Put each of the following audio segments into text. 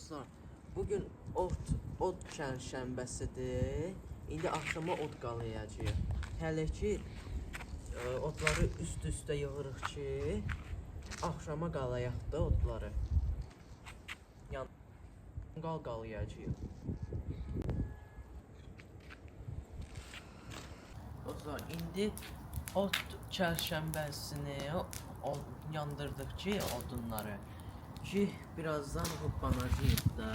Dostlar, bugün ot çərşənbəsidir. İndi axşama ot qalayacağıq. Hələ ki otları üst-üstə yığırıq ki, axşama qalayaq da otları. Yəni qalayacağıq. Dostlar, indi ot çərşənbəsini yandırdık ki odunları. Ki birazdan hoppanacağıq da.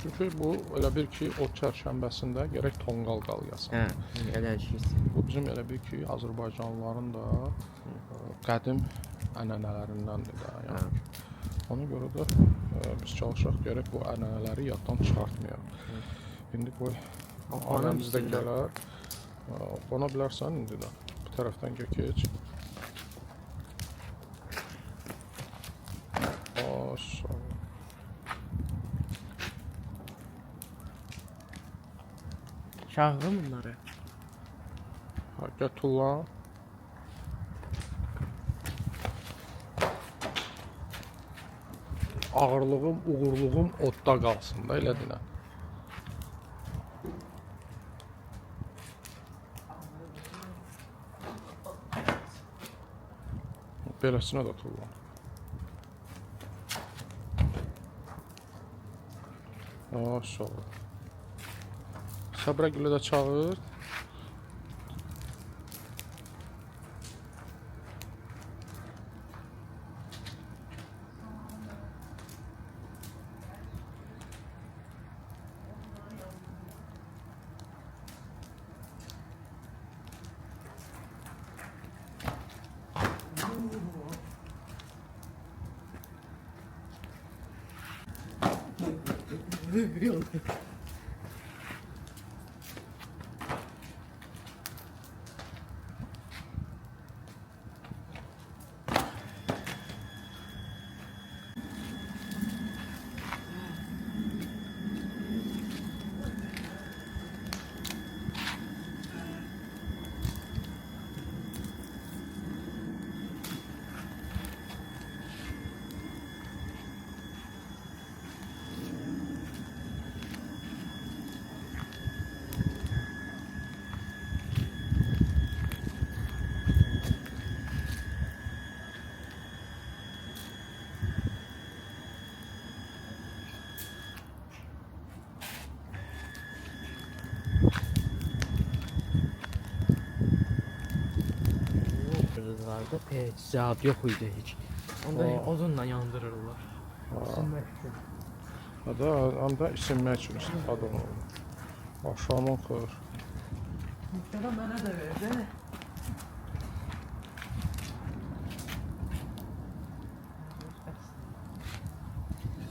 Çünki bu elə bir ki, o çərşənbəsində gərək tonqal qalayasın. Elə ki. Bu bizim elə bir ki, Azərbaycanlıların da qədim ənənələrindəndir də. Yəni, ona görə də biz çalışaq gərək bu ənənələri yaddan çıxartmayaq. İndi bu ailəmizdə gələr. Qona bilərsən indi də. Bu tərəfdən keç. Şahırım bunları. Gəl tullan. Ağırlığım, uğurluğum odda qalsın da, elə dinə. Beləsinə də tullan. Maşallah. Səbrə Gülü də çağır. Zat yok idi hiç. Onda odunla yandırırlar. Həm də isinmək üçün istifadə olunur. Aşağıdan xeyir. Muhtemelen bana da verdi.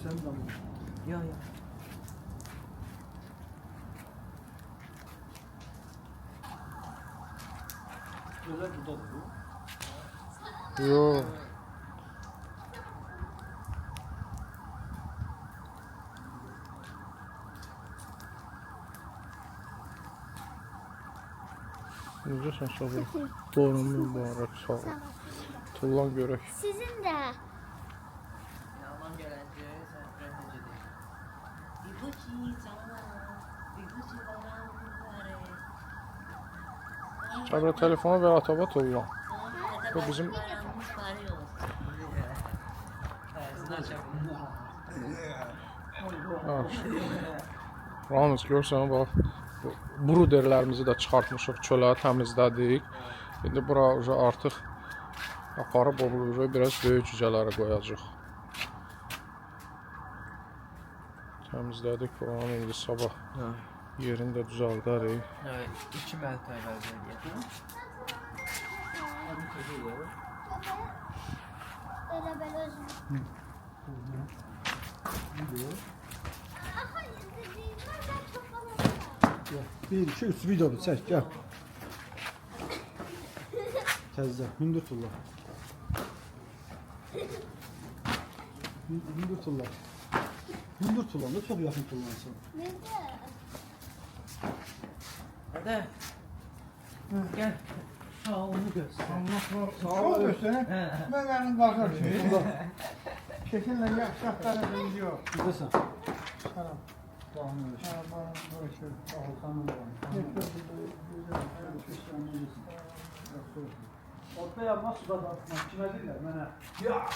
Sen de mi? Yok yok. Özel tutalım bu. Yox. Necəsən Sabır? Boynun mübarək, sağ ol. Tullan görək. Sizin de. Yalan gelince sen öğrenci değil. İbuçi sana, İbuçi bana bunları. Sabır telefonu ver ataba tullan. Bu bizim... Ramiz görsən, bax, bruderlərimizi də çıxartmışıq, çölə təmizlədik. İndi bura artıq aparıb biraz böyük cücələri qoyacaq. Təmizlədik buranı, indi sabah yerini də düzəldərik. Evet, 2 mərtəbə verdik. Öyle böyle özür. Bir, iki, üç video çek gel. Tezde, hündür tulla. Hündür tulla. Hündür tulla da çok yakın tullansın. Nerede? Hadi. Gel. Sağ olunu göster. Sağ ol göster. Ben benim bakar şey. Şekinle şartlara benziyor. Güzelsin. Tamam. Bağımlı öyle şey. Tamam, görüşürüz. Tamam. Orta yapma suda da atmak. Kime değiller bana. Ya!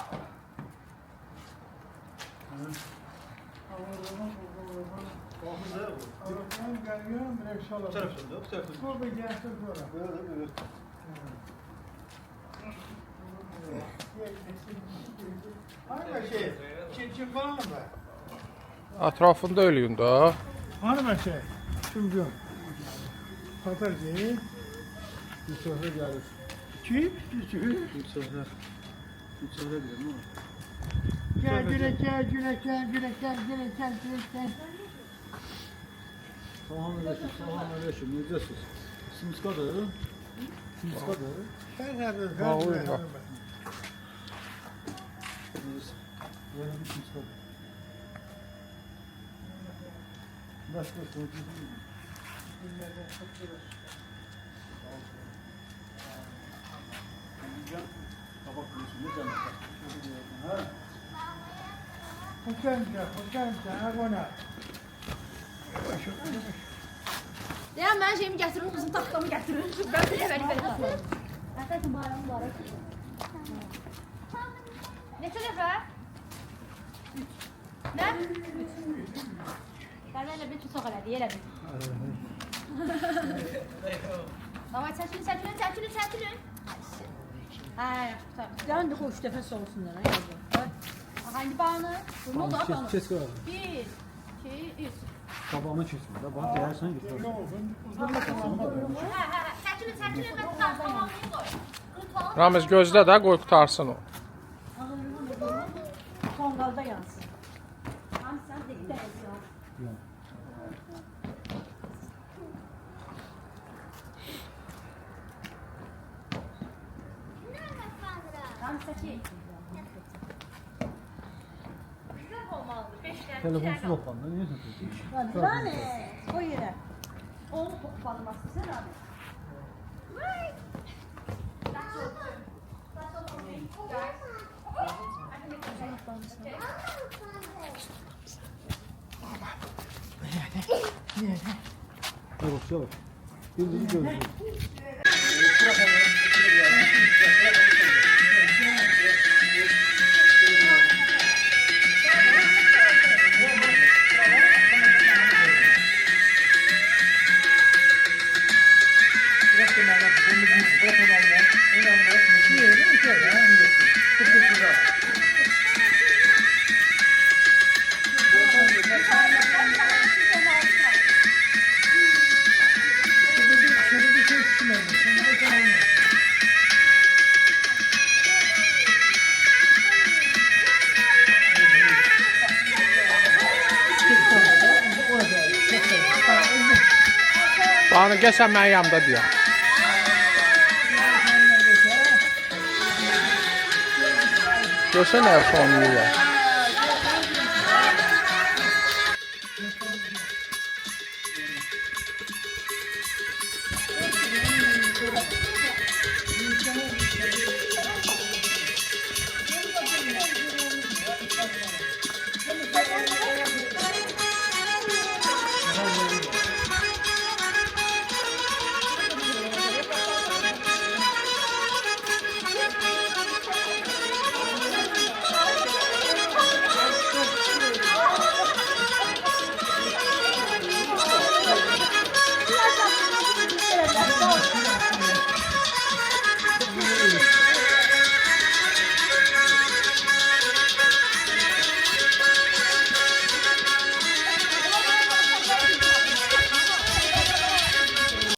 Arabadan geliyorum, direkt sola. Bu taraftan da, bu taraftan da. Bu bir gelsin sonra. Böyle, böyle. Hangi şey? Çin falan mı? Ətrafında ölüyün da. Hangi şey? Şimdi Patar değil. Bir sofra gelir. Kim? Bir sofra. Bir sofra bilir mi? Gel gülek gel gülek gel gülek gel gülek gel gülek gel. Selamünaleyküm. Necəsiz? Simskadır. Simskadır. Fərqədir, Bağlıyım bak. Böyle bir simskadır. Başka sorduğum. Kabak yiyorsun, ne canım? Ha? Hoş geldin, Agona. Deyirəm, mən şeyimi gətirin, uzun taxtamı gətirin. Mən belə belə. Arkadaşım bayram mübarek. Neçə dəfə? 3. Nə? 3. Qərvələ bir tutaq elədi, elədi. Davay, çəkilin. Hə, tutar. Yani de koş defa soğusunlar. Aha, indi bağını. Ne oldu abi? Kes var. 1, 2, 3. Kabağını kesme. Bak değersen git. Hə, çəkilin, mən tutar, tamamını qoy. Unutmalım. Ramiz gözlə də, qoy qutarsın o. Son kalda yansın. Tamam, sən də gidiyorsun. Tamam, çəkil. Güzel olmalıdır, 5 dənə. Telefonsuz toplandı. Niye satıyorsun? Yani o yere. Onu topladım sen abi. Yavaş yavaş. Birbirini görüyor. Bağını gəlsən mənim yanımda deyəm. Görsən nə son yiyər.